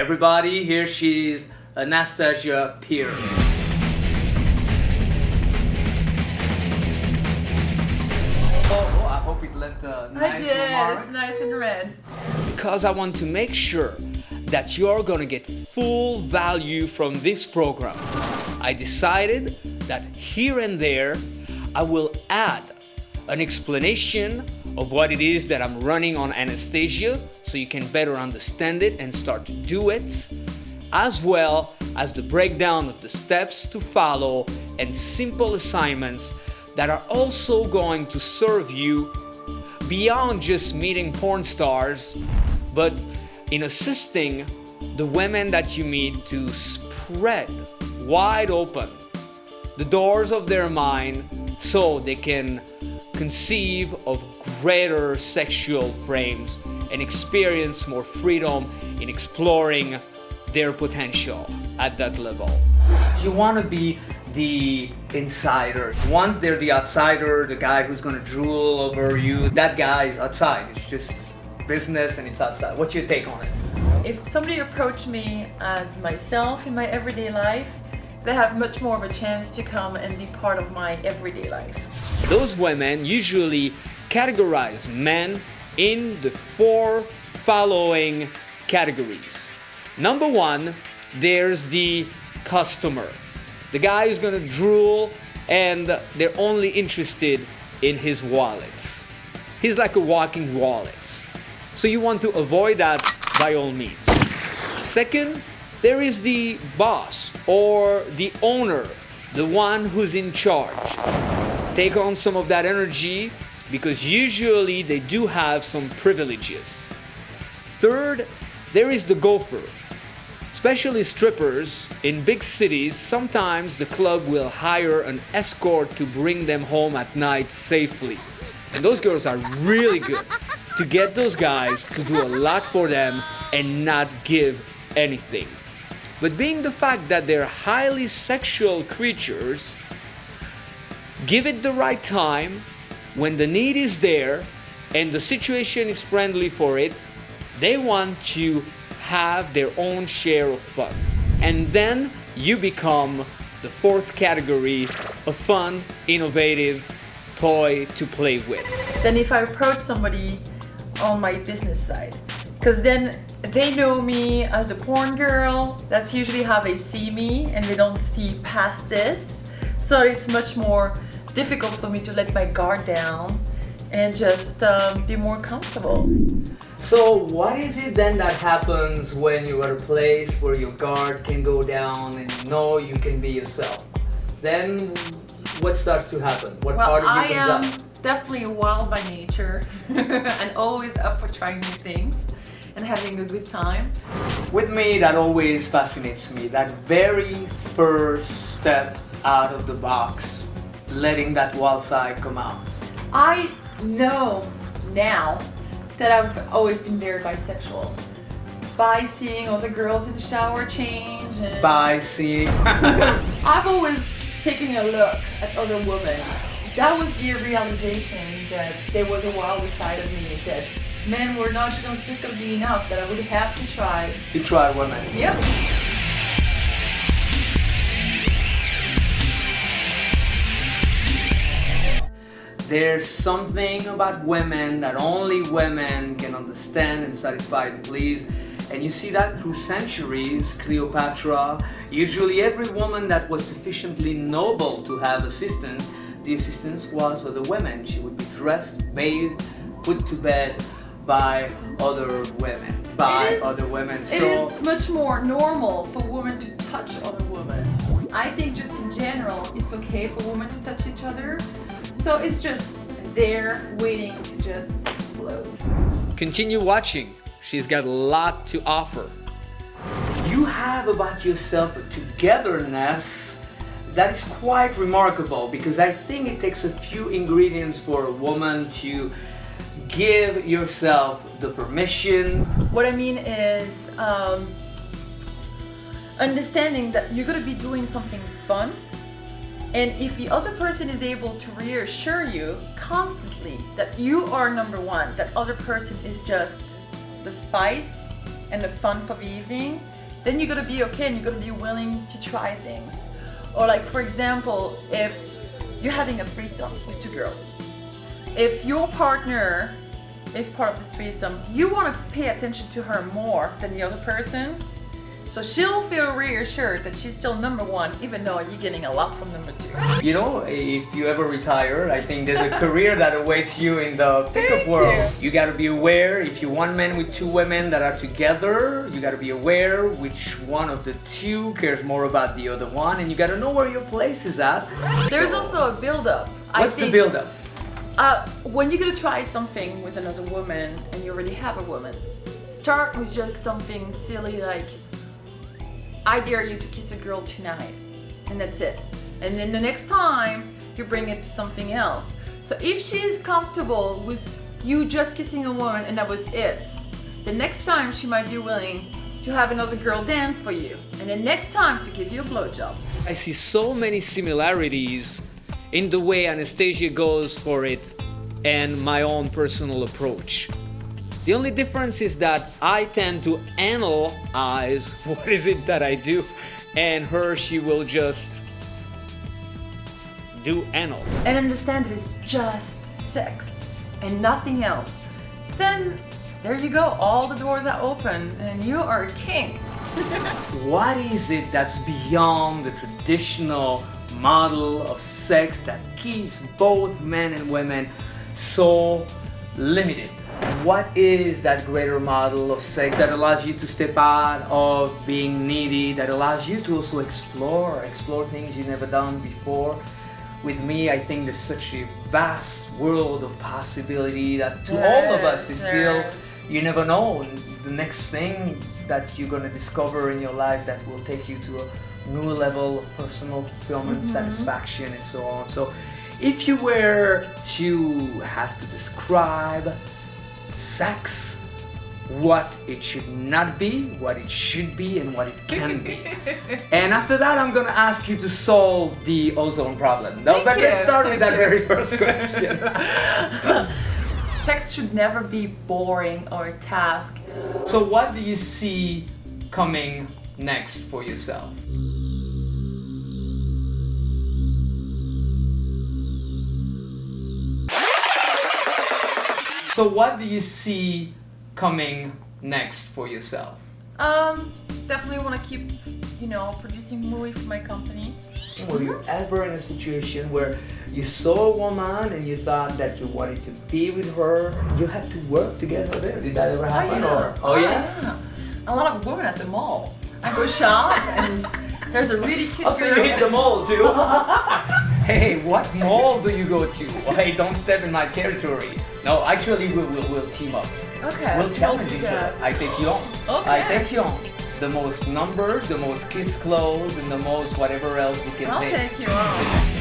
everybody, here she's Anastasia Pierce. I hope it left a nice remark. It's nice and red. Because I want to make sure that you're gonna get full value from this program, I decided that here and there I will add an explanation of what it is that I'm running on Anastasia so you can better understand it and start to do it, as well as the breakdown of the steps to follow and simple assignments that are also going to serve you beyond just meeting porn stars, but in assisting the women that you meet to spread wide open the doors of their mind so they can conceive of greater sexual frames and experience more freedom in exploring their potential at that level. You want to be the insider. Once they're the outsider, the guy who's going to drool over you, that guy is outside. It's just business and it's outside. What's your take on it? If somebody approached me as myself in my everyday life, they have much more of a chance to come and be part of my everyday life. Those women usually categorize men in the 4 following categories. Number 1, there's the customer. The guy who's gonna drool and they're only interested in his wallets. He's like a walking wallet. So you want to avoid that by all means. Second, there is the boss or the owner, the one who's in charge. Take on some of that energy because usually they do have some privileges. Third, there is the gopher. Especially strippers in big cities, sometimes the club will hire an escort to bring them home at night safely. And those girls are really good to get those guys to do a lot for them and not give anything. But being the fact that they're highly sexual creatures, give it the right time, when the need is there and the situation is friendly for it, they want to have their own share of fun. And then you become the 4th category, a fun, innovative toy to play with. Then if I approach somebody on my business side, because then they know me as the porn girl, that's usually how they see me and they don't see past this. So it's much more difficult for me to let my guard down and just be more comfortable. So what is it then that happens when you're at a place where your guard can go down and you know you can be yourself? Then what starts to happen? What part of you comes up? I am definitely wild by nature and always up for trying new things and having a good time. With me, that always fascinates me. That very first step out of the box, letting that wild side come out. I know now that I've always been very bisexual. By seeing other girls in the shower change and By seeing I've always taken a look at other women. That was the realization that there was a wilder side of me, that men were not just gonna be enough, that I would have to try. to try women. Yep. There's something about women that only women can understand and satisfy and please. And you see that through centuries. Cleopatra, usually every woman that was sufficiently noble to have assistance, the assistance was other women. She would be dressed, bathed, put to bed by other women. It is much more normal for women to touch other women. I think just in general, it's okay for women to touch each other. So it's just there waiting to just explode. Continue watching. She's got a lot to offer. You have about yourself a togetherness that is quite remarkable, because I think it takes a few ingredients for a woman to give yourself the permission. What I mean is understanding that you're going to be doing something fun, and if the other person is able to reassure you constantly that you are number one, that other person is just the spice and the fun for the evening, then you gotta be okay and you gotta be willing to try things. Or like, for example, if you're having a threesome with two girls, if your partner is part of the threesome, you want to pay attention to her more than the other person, so she'll feel reassured that she's still number one, even though you're getting a lot from number two. You know, if you ever retire, I think there's a career that awaits you in the pickup world. You gotta be aware, if you want men with two women that are together, you gotta be aware which one of the two cares more about the other one, and you gotta know where your place is at. There's also a build-up. What's the build-up? When you're gonna try something with another woman and you already have a woman, start with just something silly like, I dare you to kiss a girl tonight, and that's it. And then the next time you bring it to something else. So if she's comfortable with you just kissing a woman and that was it, the next time she might be willing to have another girl dance for you, and the next time to give you a blowjob. I see so many similarities in the way Anastasia goes for it and my own personal approach. The only difference is that I tend to analyze what is it that I do, and her, she will just do anal. And understand that it's just sex and nothing else. Then there you go, all the doors are open and you are a king. What is it that's beyond the traditional model of sex that keeps both men and women so limited? What is that greater model of sex that allows you to step out of being needy, that allows you to also explore things you've never done before? With me, I think there's such a vast world of possibility that to all of us is still, you never know, the next thing that you're gonna discover in your life that will take you to a new level of personal fulfillment, satisfaction, and so on. So if you were to have to describe sex, what it should not be, what it should be, and what it can be. And after that, I'm gonna ask you to solve the ozone problem. Now, but let's start with that very first question. Sex should never be boring or a task. So what do you see coming next for yourself? So what do you see coming next for yourself? Definitely want to keep, producing movie for my company. Were you ever in a situation where you saw a woman and you thought that you wanted to be with her? You had to work together there. Did that ever happen? Oh yeah. A lot of women at the mall. I go shop and there's a really cute girl. So you hit the mall too? Hey, what mall do you go to? Hey, don't step in my territory. No, actually, we'll team up. Okay. We'll challenge each other. I take you on. Okay. I take you on. The most numbers, the most kiss clothes, and the most whatever else we can I'll take. take you on.